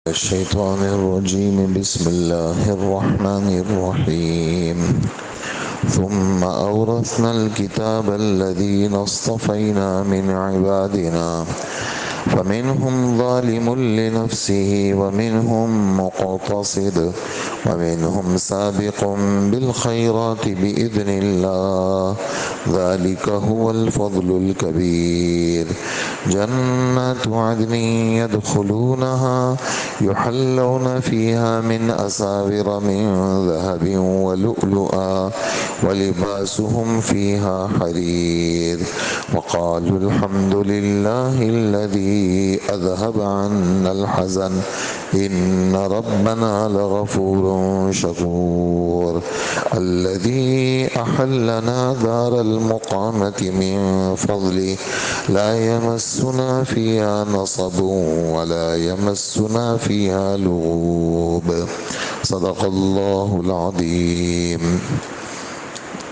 الشيطان الرجيم بسم الله الرحمن الرحيم ثم أورثنا الكتاب الذين اصطفينا من عبادنا فمنهم ظالم لنفسه ومنهم مقتصد ومنهم سابق بالخيرات بإذن الله ذلك هو الفضل الكبير جنات عدن يدخلونها يحلون فيها من أساور من ذهب ولؤلؤا ولباسهم فيها حرير وقالوا الحمد لله الذي أذهب عنا الحزن إن ربنا لغفور شكور الذي أحلنا دار المقامة من فضله لا يمسنا فيها نصب ولا يمسنا فيها لغوب صدق اللہ العظیم۔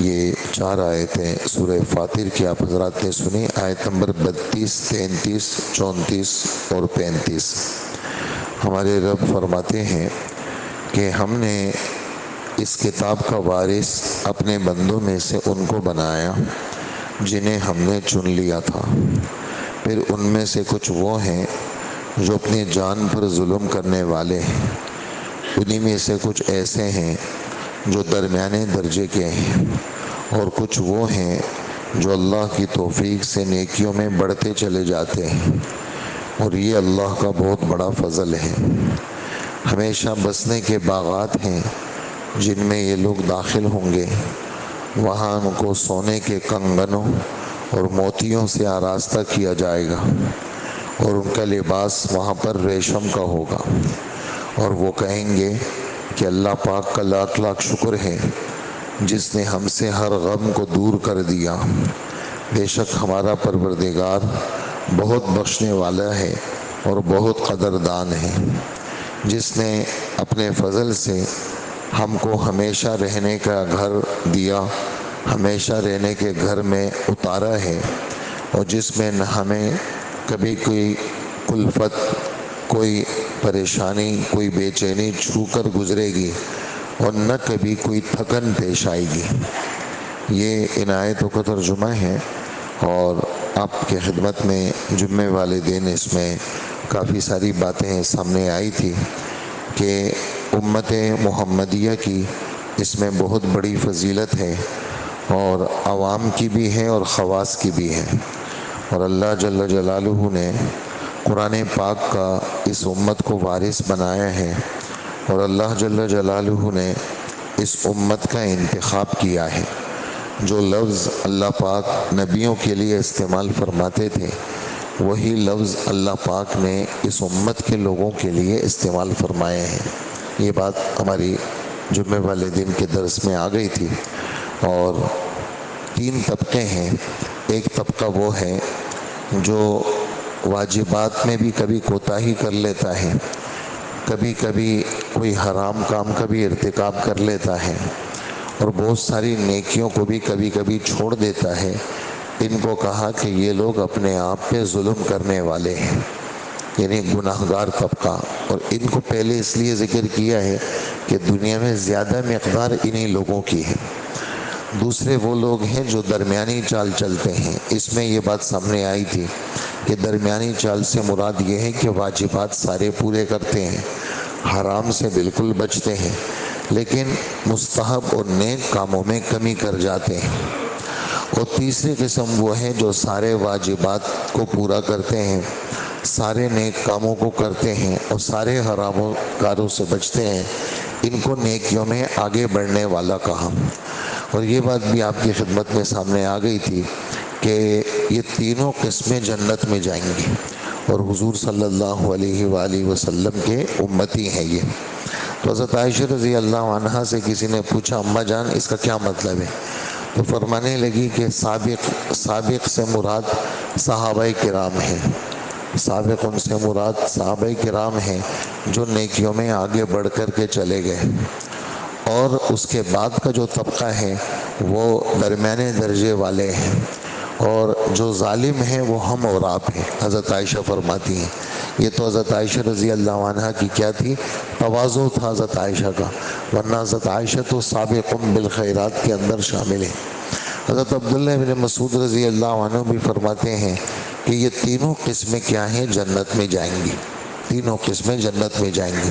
یہ 4 آیتیں سورہ فاطر کی آپ حضرات نے سنی، آیت نمبر 32، 33، 34 اور 35۔ ہمارے رب فرماتے ہیں کہ ہم نے اس کتاب کا وارث اپنے بندوں میں سے ان کو بنایا جنہیں ہم نے چن لیا تھا، پھر ان میں سے کچھ وہ ہیں جو اپنی جان پر ظلم کرنے والے ہیں، انہی میں سے کچھ ایسے ہیں جو درمیانے درجے کے ہیں، اور کچھ وہ ہیں جو اللہ کی توفیق سے نیکیوں میں بڑھتے چلے جاتے ہیں، اور یہ اللہ کا بہت بڑا فضل ہے۔ ہمیشہ بسنے کے باغات ہیں جن میں یہ لوگ داخل ہوں گے، وہاں ان کو سونے کے کنگنوں اور موتیوں سے آراستہ کیا جائے گا، اور ان کا لباس وہاں پر ریشم کا ہوگا، اور وہ کہیں گے کہ اللہ پاک کا لاکھ لاکھ شکر ہے جس نے ہم سے ہر غم کو دور کر دیا، بے شک ہمارا پروردگار بہت بخشنے والا ہے اور بہت قدردان ہے، جس نے اپنے فضل سے ہم کو ہمیشہ رہنے کا گھر دیا، ہمیشہ رہنے کے گھر میں اتارا ہے، اور جس میں نہ ہمیں کبھی کوئی کلفت، کوئی پریشانی، کوئی بے چینی چھو کر گزرے گی، اور نہ کبھی کوئی تھکن پیش آئے گی۔ یہ ان آیتوں کا ترجمہ ہے، اور آپ کے خدمت میں جمعے والے دن اس میں کافی ساری باتیں سامنے آئی تھی کہ امت محمدیہ کی اس میں بہت بڑی فضیلت ہے، اور عوام کی بھی ہے اور خواص کی بھی ہے، اور اللہ جل جلالہ نے قرآن پاک کا اس امت کو وارث بنایا ہے، اور اللہ جل جلالہ نے اس امت کا انتخاب کیا ہے۔ جو لفظ اللہ پاک نبیوں کے لیے استعمال فرماتے تھے، وہی لفظ اللہ پاک نے اس امت کے لوگوں کے لیے استعمال فرمائے ہیں۔ یہ بات ہماری جمعے والے دن کے درس میں آ گئی تھی، اور 3 طبقے ہیں۔ ایک طبقہ وہ ہے جو واجبات میں بھی کبھی کوتاہی کر لیتا ہے، کبھی کبھی کوئی حرام کام کا بھی ارتکاب کر لیتا ہے، اور بہت ساری نیکیوں کو بھی کبھی کبھی چھوڑ دیتا ہے۔ ان کو کہا کہ یہ لوگ اپنے آپ پہ ظلم کرنے والے ہیں، یعنی گناہ گار طبقہ، اور ان کو پہلے اس لیے ذکر کیا ہے کہ دنیا میں زیادہ مقدار انہی لوگوں کی ہے۔ دوسرے وہ لوگ ہیں جو درمیانی چال چلتے ہیں۔ اس میں یہ بات سامنے آئی تھی کہ درمیانی چال سے مراد یہ ہے کہ واجبات سارے پورے کرتے ہیں، حرام سے بالکل بچتے ہیں، لیکن مستحب اور نیک کاموں میں کمی کر جاتے ہیں۔ اور تیسری قسم وہ ہے جو سارے واجبات کو پورا کرتے ہیں، سارے نیک کاموں کو کرتے ہیں، اور سارے حرام کاروں سے بچتے ہیں۔ ان کو نیکیوں میں آگے بڑھنے والا کہا۔ اور یہ بات بھی آپ کی خدمت میں سامنے آ گئی تھی کہ یہ تینوں قسمیں جنت میں جائیں گی، اور حضور صلی اللہ علیہ وآلہ وسلم کے امتی ہیں یہ۔ تو حضرت عائشہ رضی اللہ عنہا سے کسی نے پوچھا، اماں جان اس کا کیا مطلب ہے؟ تو فرمانے لگی کہ سابق سے مراد صحابہ کرام ہیں، سابق ان سے مراد صحابہ کرام ہیں جو نیکیوں میں آگے بڑھ کر کے چلے گئے، اور اس کے بعد کا جو طبقہ ہے وہ درمیانے درجے والے ہیں، اور جو ظالم ہیں وہ ہم اور آپ ہیں۔ حضرت عائشہ فرماتی ہیں یہ تو حضرت عائشہ رضی اللہ عنہ کی کیا تھی، تواضع تھا حضرت عائشہ کا، ورنہ حضرت عائشہ تو سابقون بالخیرات کے اندر شامل ہے۔ حضرت عبداللہ بن مسعود رضی اللہ عنہ بھی فرماتے ہیں کہ یہ تینوں قسمیں کیا ہیں، جنت میں جائیں گی، تینوں قسمیں جنت میں جائیں گی۔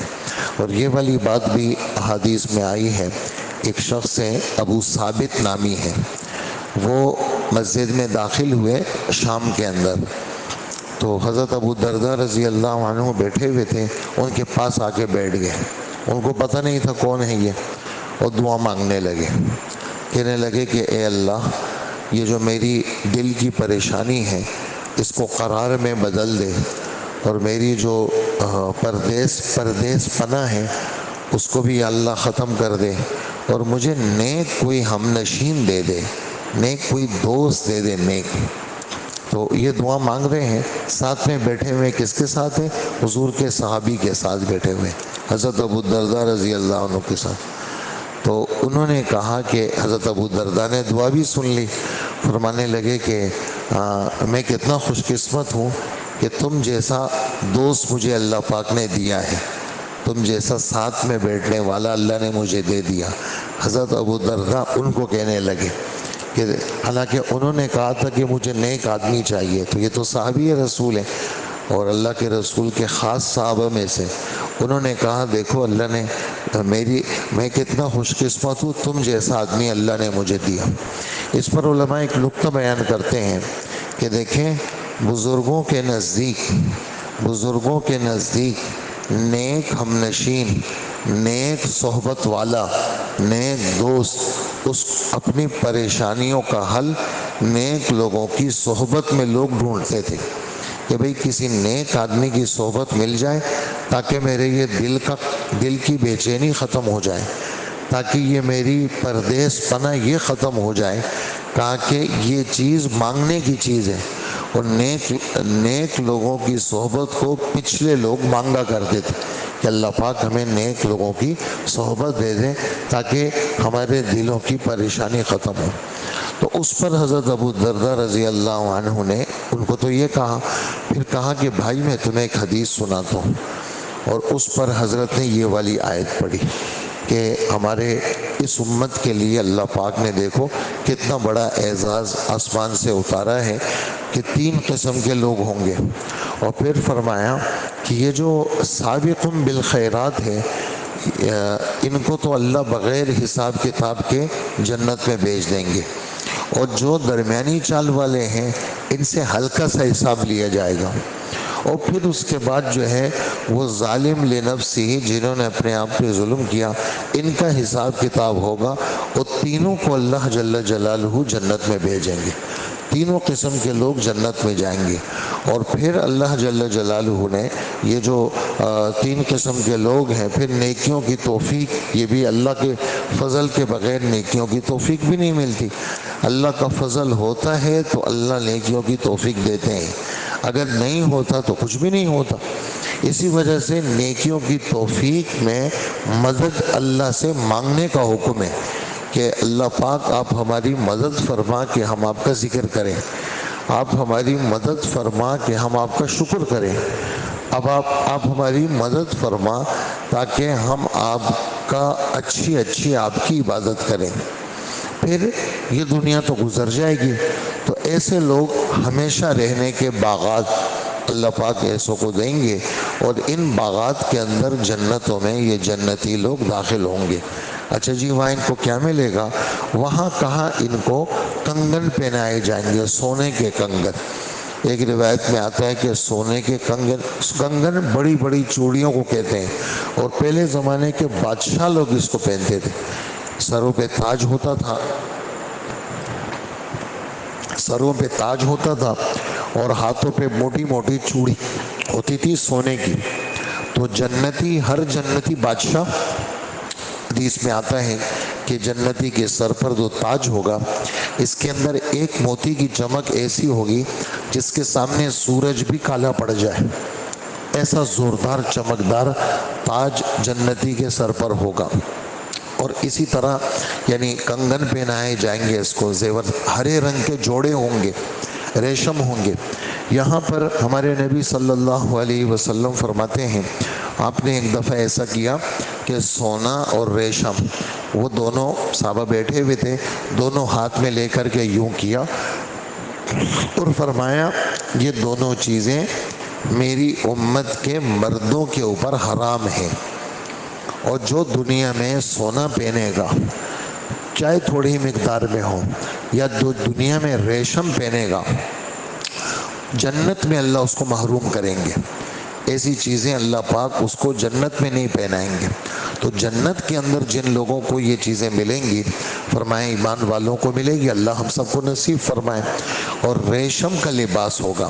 اور یہ والی بات بھی حدیث میں آئی ہے، ایک شخص ہے ابو ثابت نامی ہے، وہ مسجد میں داخل ہوئے شام کے اندر، تو حضرت ابو درداء رضی اللہ عنہ بیٹھے ہوئے تھے، ان کے پاس آ کے بیٹھ گئے، ان کو پتہ نہیں تھا کون ہے یہ، اور دعا مانگنے لگے، کہنے لگے کہ اے اللہ، یہ جو میری دل کی پریشانی ہے اس کو قرار میں بدل دے، اور میری جو پردیس پناہ ہے اس کو بھی اللہ ختم کر دے، اور مجھے نیک کوئی ہم نشین دے دے، نیک کوئی دوست دے دے نیک۔ تو یہ دعا مانگ رہے ہیں، ساتھ میں بیٹھے ہوئے کس کے ساتھ ہیں، حضور کے صحابی کے ساتھ بیٹھے ہوئے، حضرت ابو درداء رضی اللہ عنہ کے ساتھ۔ تو انہوں نے کہا کہ حضرت ابو درداء نے دعا بھی سن لی، فرمانے لگے کہ میں کتنا خوش قسمت ہوں کہ تم جیسا دوست مجھے اللہ پاک نے دیا ہے، تم جیسا ساتھ میں بیٹھنے والا اللہ نے مجھے دے دیا۔ حضرت ابو درداء ان کو کہنے لگے کہ حالانکہ انہوں نے کہا تھا کہ مجھے نیک آدمی چاہیے، تو یہ تو صحابی رسول ہیں اور اللہ کے رسول کے خاص صحابہ میں سے، انہوں نے کہا دیکھو اللہ نے میں کتنا خوش قسمت ہوں، تم جیسا آدمی اللہ نے مجھے دیا۔ اس پر علماء ایک نقطہ بیان کرتے ہیں کہ دیکھیں بزرگوں کے نزدیک نیک ہم نشین، نیک صحبت والا، نیک دوست، اس اپنی پریشانیوں کا حل نیک لوگوں کی صحبت میں لوگ ڈھونڈتے تھے کہ بھئی کسی نیک آدمی کی صحبت مل جائے تاکہ میرے یہ دل کی بے چینی ختم ہو جائے، تاکہ یہ میری پردیس پناہ یہ ختم ہو جائے، تاکہ یہ چیز مانگنے کی چیز ہے۔ اور نیک لوگوں کی صحبت کو پچھلے لوگ مانگا کرتے تھے کہ اللہ پاک ہمیں نیک لوگوں کی صحبت دے دے تاکہ ہمارے دلوں کی پریشانی ختم ہو۔ تو اس پر حضرت ابو درداء رضی اللہ عنہ نے ان کو تو یہ کہا، پھر کہا کہ بھائی میں تمہیں ایک حدیث سناتا ہوں، اور اس پر حضرت نے یہ والی آیت پڑھی کہ ہمارے اس امت کے لیے اللہ پاک نے دیکھو کتنا بڑا اعزاز آسمان سے اتارا ہے کہ 3 قسم کے لوگ ہوں گے، اور پھر فرمایا کہ یہ جو سابقون بالخیرات ہے ان کو تو اللہ بغیر حساب کتاب کے جنت میں بھیج دیں گے، اور جو درمیانی چال والے ہیں ان سے ہلکا سا حساب لیا جائے گا، اور پھر اس کے بعد جو ہے وہ ظالم لنفسہ جنہوں نے اپنے آپ پہ ظلم کیا ان کا حساب کتاب ہوگا، اور تینوں کو اللہ جل جلالہ جنت میں بھیجیں گے، تینوں قسم کے لوگ جنت میں جائیں گے۔ اور پھر اللہ جل جلالہ نے یہ جو 3 قسم کے لوگ ہیں، پھر نیکیوں کی توفیق، یہ بھی اللہ کے فضل کے بغیر نیکیوں کی توفیق بھی نہیں ملتی، اللہ کا فضل ہوتا ہے تو اللہ نیکیوں کی توفیق دیتے ہیں، اگر نہیں ہوتا تو کچھ بھی نہیں ہوتا۔ اسی وجہ سے نیکیوں کی توفیق میں مدد اللہ سے مانگنے کا حکم ہے کہ اللہ پاک آپ ہماری مدد فرما کہ ہم آپ کا ذکر کریں، آپ ہماری مدد فرما کہ ہم آپ کا شکر کریں، اب آپ ہماری مدد فرما تاکہ ہم آپ کا اچھی آپ کی عبادت کریں، پھر یہ دنیا تو گزر جائے گی۔ تو ایسے لوگ ہمیشہ رہنے کے باغات اللہ پاک ایسوں کو دیں گے، اور ان باغات کے اندر جنتوں میں یہ جنتی لوگ داخل ہوں گے۔ اچھا جی، وہاں ان کو کیا ملے گا؟ وہاں کہاں ان کو کنگن پہنائے جائیں گے، سونے کے کنگن۔ ایک روایت میں آتا ہے کہ سونے کے کنگن بڑی بڑی چوڑیوں کو کہتے ہیں، اور پہلے زمانے کے بادشاہ لوگ اس کو پہنتے تھے، سروں پہ تاج ہوتا تھا اور ہاتھوں پہ موٹی موٹی چوڑی ہوتی تھی سونے کی۔ تو ہر جنتی بادشاہ، حدیث میں آتا ہے کہ جنتی کے سر پر جو تاج ہوگا اس کے اندر ایک موتی کی چمک ایسی ہوگی جس کے سامنے سورج بھی کالا پڑ جائے، ایسا زوردار چمکدار تاج جنتی کے سر پر ہوگا۔ اور اسی طرح یعنی کنگن پہنائے جائیں گے اس کو، زیور ہرے رنگ کے جوڑے ہوں گے، ریشم ہوں گے، یہاں پر ہمارے نبی صلی اللہ علیہ وسلم فرماتے ہیں آپ نے ایک دفعہ ایسا کیا کہ سونا اور ریشم وہ دونوں صحابہ بیٹھے ہوئے تھے، دونوں ہاتھ میں لے کر کے یوں کیا اور فرمایا یہ دونوں چیزیں میری امت کے مردوں کے اوپر حرام ہیں، اور جو دنیا میں سونا پہنے گا چاہے تھوڑی مقدار میں ہو یا دنیا میں ریشم پہنے گا، جنت میں اللہ اس کو محروم کریں گے، ایسی چیزیں اللہ پاک اس کو جنت میں نہیں پہنائیں گے۔ تو جنت کے اندر جن لوگوں کو یہ چیزیں ملیں گی، فرمائیں ایمان والوں کو ملے گی، اللہ ہم سب کو نصیب فرمائے۔ اور ریشم کا لباس ہوگا،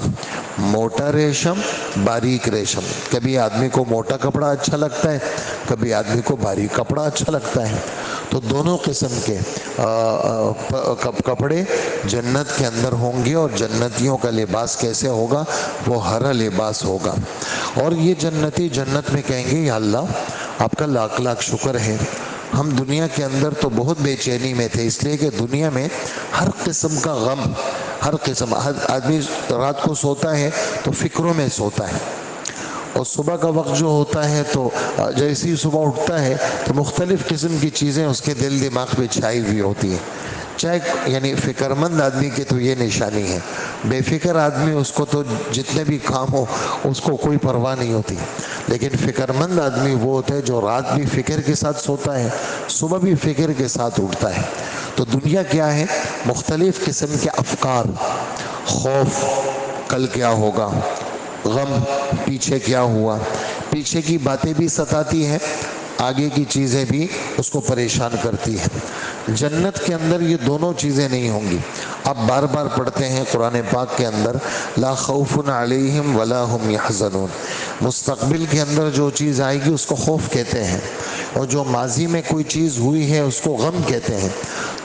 موٹا ریشم، باریک ریشم۔ کبھی آدمی کو موٹا کپڑا اچھا لگتا ہے، کبھی آدمی کو باریک کپڑا اچھا لگتا ہے، تو دونوں قسم کے کپڑے جنت کے اندر ہوں گے، اور جنتیوں کا لباس کیسے ہوگا؟ وہ ہرا لباس ہوگا۔ اور یہ جنتی جنت میں کہیں گے یا اللہ آپ کا لاکھ لاکھ شکر ہے، ہم دنیا کے اندر تو بہت بے چینی میں تھے، اس لیے کہ دنیا میں ہر قسم کا غم، ہر قسم، آدمی رات کو سوتا ہے تو فکروں میں سوتا ہے، اور صبح کا وقت جو ہوتا ہے تو جیسے ہی صبح اٹھتا ہے تو مختلف قسم کی چیزیں اس کے دل دماغ پہ چھائی ہوئی ہوتی ہیں۔ چاہے یعنی فکر مند آدمی کی تو یہ نشانی ہے، بے فکر آدمی اس کو تو جتنے بھی کام ہو اس کو کوئی پرواہ نہیں ہوتی، لیکن فکر مند آدمی وہ ہوتا ہے جو رات بھی فکر کے ساتھ سوتا ہے، صبح بھی فکر کے ساتھ اٹھتا ہے۔ تو دنیا کیا ہے؟ مختلف قسم کے افکار، خوف کل کیا ہوگا، غم پیچھے کیا ہوا، پیچھے کی باتیں بھی ستاتی ہیں، آگے کی چیزیں بھی اس کو پریشان کرتی ہیں۔ جنت کے اندر یہ دونوں چیزیں نہیں ہوں گی۔ آپ بار بار پڑھتے ہیں قرآن پاک کے اندر لا خوف علیہم ولا ہم یحزنون، مستقبل کے اندر جو چیز آئے گی اس کو خوف کہتے ہیں، اور جو ماضی میں کوئی چیز ہوئی ہے اس کو غم کہتے ہیں۔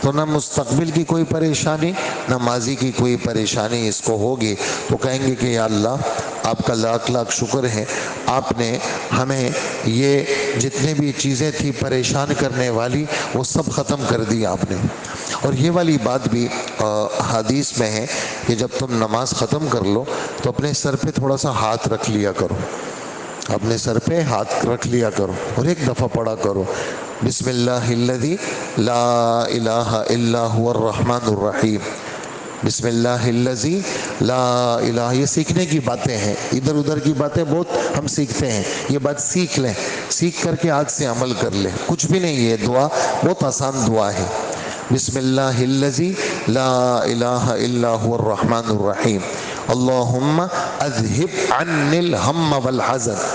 تو نہ مستقبل کی کوئی پریشانی نہ ماضی کی کوئی پریشانی اس کو ہوگی، تو کہیں گے کہ یا اللہ آپ کا لاکھ لاکھ شکر ہے، آپ نے ہمیں یہ جتنے بھی چیزیں تھی پریشان کرنے والی وہ سب ختم کر دی آپ نے۔ اور یہ والی بات بھی حدیث میں ہے کہ جب تم نماز ختم کر لو تو اپنے سر پہ تھوڑا سا ہاتھ رکھ لیا کرو، اپنے سر پہ ہاتھ رکھ لیا کرو اور ایک دفعہ پڑھا کرو بسم اللہ الذی لا الہ الا هو الرحمن الرحیم، بسم اللہ الذی لا الہ۔ یہ سیکھنے کی باتیں ہیں، ادھر ادھر کی باتیں بہت ہم سیکھتے ہیں، یہ بات سیکھ لیں، سیکھ کر کے آج سے عمل کر لیں، کچھ بھی نہیں، یہ دعا بہت آسان دعا ہے۔ بسم اللہ الذی لا الہ الا هو الرحمن الرحیم اللہم اذہب عنی الہم والحزن۔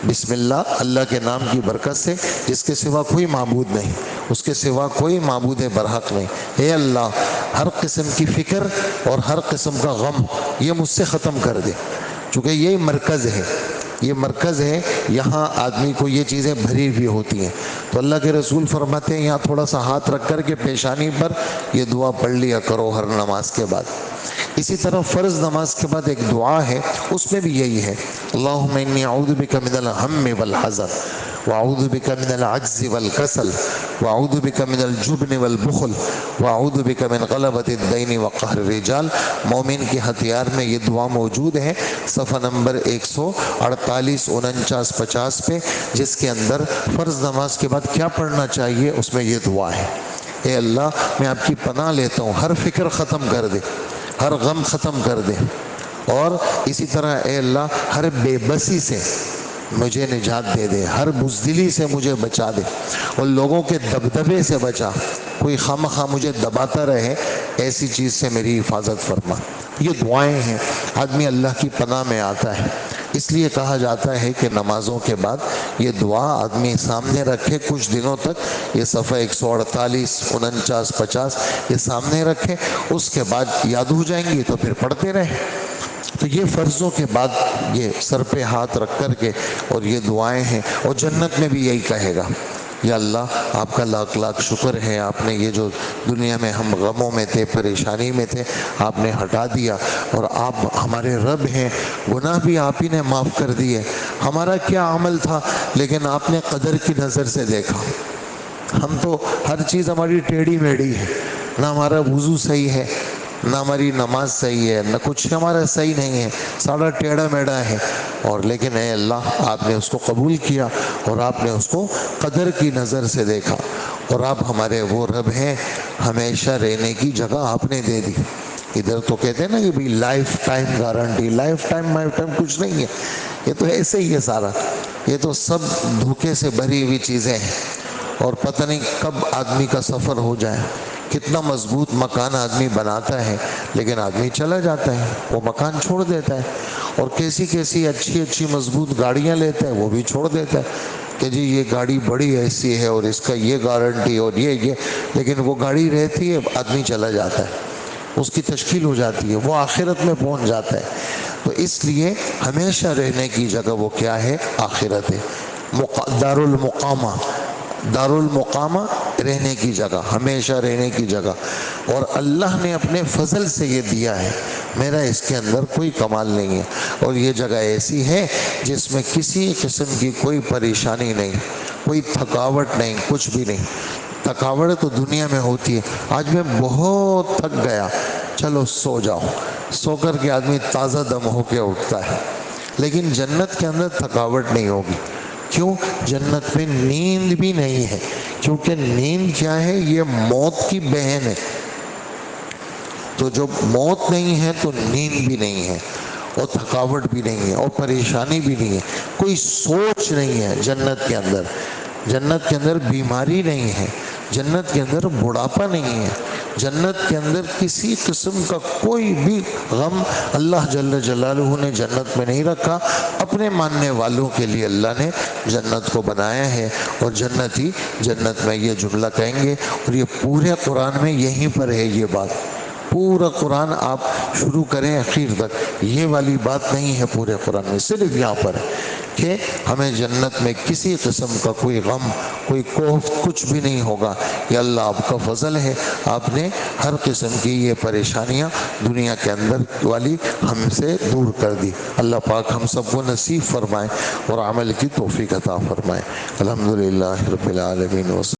بسم اللہ، اللہ کے نام کی برکت سے جس کے سوا کوئی معبود نہیں، اس کے سوا کوئی معبود برحق نہیں، اے اللہ ہر قسم کی فکر اور ہر قسم کا غم یہ مجھ سے ختم کر دے، چونکہ یہ مرکز ہے، یہ مرکز ہے، یہاں آدمی کو یہ چیزیں بھری ہوئی ہوتی ہیں۔ تو اللہ کے رسول فرماتے ہیں یہاں تھوڑا سا ہاتھ رکھ کر کے پیشانی پر یہ دعا پڑھ لیا کرو ہر نماز کے بعد۔ اسی طرح فرض نماز کے بعد ایک دعا ہے، اس میں بھی یہی ہے اللہم انی اعوذ بک من الہم والحزن واعوذ بک من العجز والکسل واعوذ بک من الجبن والبخل واعوذ بک من غلبۃ الدین وقہر الرجال۔ مومن کے ہتھیار میں یہ دعا موجود ہے، صفحہ نمبر 148 49 50 پہ، جس کے اندر فرض نماز کے بعد کیا پڑھنا چاہیے اس میں یہ دعا ہے۔ اے اللہ میں آپ کی پناہ لیتا ہوں، ہر فکر ختم کر دے، ہر غم ختم کر دے، اور اسی طرح اے اللہ ہر بے بسی سے مجھے نجات دے دے، ہر بزدلی سے مجھے بچا دے، اور لوگوں کے دبدبے سے بچا، کوئی خواہ مجھے دباتا رہے ایسی چیز سے میری حفاظت فرما۔ یہ دعائیں ہیں، آدمی اللہ کی پناہ میں آتا ہے، اس لیے کہا جاتا ہے کہ نمازوں کے بعد یہ دعا آدمی سامنے رکھے کچھ دنوں تک، یہ صفحہ 148 49 50 یہ سامنے رکھے، اس کے بعد یاد ہو جائیں گی تو پھر پڑھتے رہیں۔ تو یہ فرضوں کے بعد یہ سر پہ ہاتھ رکھ کر کے اور یہ دعائیں ہیں، اور جنت میں بھی یہی کہے گا یا اللہ آپ کا لاکھ لاکھ شکر ہے، آپ نے یہ جو دنیا میں ہم غموں میں تھے، پریشانی میں تھے، آپ نے ہٹا دیا، اور آپ ہمارے رب ہیں، گناہ بھی آپ ہی نے معاف کر دیے، ہمارا کیا عمل تھا لیکن آپ نے قدر کی نظر سے دیکھا، ہم تو ہر چیز ہماری ٹیڑھی میڑھی ہے، نہ ہمارا وضو صحیح ہے، نہ ہماری نماز صحیح ہے، نہ کچھ ہمارا صحیح نہیں ہے، سارا ٹیڑھا میڑھا ہے، اور لیکن اے اللہ آپ نے اس کو قبول کیا اور آپ نے اس کو قدر کی نظر سے دیکھا، اور آپ ہمارے وہ رب ہیں، ہمیشہ رہنے کی جگہ آپ نے دے دی۔ ادھر تو کہتے ہیں نا کہ بھی life time guarantee, life time کچھ نہیں ہے، یہ تو ایسے ہی ہے سارا، یہ تو سب دھوکے سے بھری ہوئی چیزیں ہیں، اور پتہ نہیں کب آدمی کا سفر ہو جائے۔ کتنا مضبوط مکان آدمی بناتا ہے لیکن آدمی چلا جاتا ہے، وہ مکان چھوڑ دیتا ہے، اور کیسی کیسی اچھی اچھی مضبوط گاڑیاں لیتا ہے وہ بھی چھوڑ دیتا ہے کہ جی یہ گاڑی بڑی ایسی ہے اور اس کا یہ گارنٹی اور یہ، لیکن وہ گاڑی رہتی ہے، آدمی چلا جاتا ہے، اس کی تشکیل ہو جاتی ہے، وہ آخرت میں پہنچ جاتا ہے۔ تو اس لیے ہمیشہ رہنے کی جگہ وہ کیا ہے؟ آخرت ہے، دار المقامہ، دار المقامہ رہنے کی جگہ، ہمیشہ رہنے کی جگہ، اور اللہ نے اپنے فضل سے یہ دیا ہے، میرا اس کے اندر کوئی کمال نہیں ہے، اور یہ جگہ ایسی ہے جس میں کسی قسم کی کوئی پریشانی نہیں، کوئی تھکاوٹ نہیں، کچھ بھی نہیں۔ تھکاوٹ تو دنیا میں ہوتی ہے، آج میں بہت تھک گیا، چلو سو جاؤ، سو کر کے آدمی تازہ دم ہو کے اٹھتا ہے، لیکن جنت کے اندر تھکاوٹ نہیں ہوگی۔ کیوں؟ جنت میں نیند بھی نہیں ہے، کیونکہ نیند کیا ہے؟ یہ موت کی بہن ہے، تو جب موت نہیں ہے تو نیند بھی نہیں ہے، اور تھکاوٹ بھی نہیں ہے، اور پریشانی بھی نہیں ہے، کوئی سوچ نہیں ہے جنت کے اندر۔ جنت کے اندر بیماری نہیں ہے، جنت کے اندر بڑھاپا نہیں ہے، جنت کے اندر کسی قسم کا کوئی بھی غم اللہ جل جلالہ نے جنت میں نہیں رکھا۔ اپنے ماننے والوں کے لیے اللہ نے جنت کو بنایا ہے، اور جنتی جنت میں یہ جملہ کہیں گے، اور یہ پورے قرآن میں یہیں پر ہے یہ بات۔ پورا قرآن آپ شروع کریں اخیر تک، یہ والی بات نہیں ہے پورے قرآن میں، صرف یہاں پر ہے کہ ہمیں جنت میں کسی قسم کا کوئی غم، کوئی کوفت، کچھ بھی نہیں ہوگا۔ یہ اللہ آپ کا فضل ہے، آپ نے ہر قسم کی یہ پریشانیاں دنیا کے اندر والی ہم سے دور کر دی۔ اللہ پاک ہم سب کو نصیب فرمائے اور عمل کی توفیق عطا فرمائے۔ الحمدللہ رب العالمین۔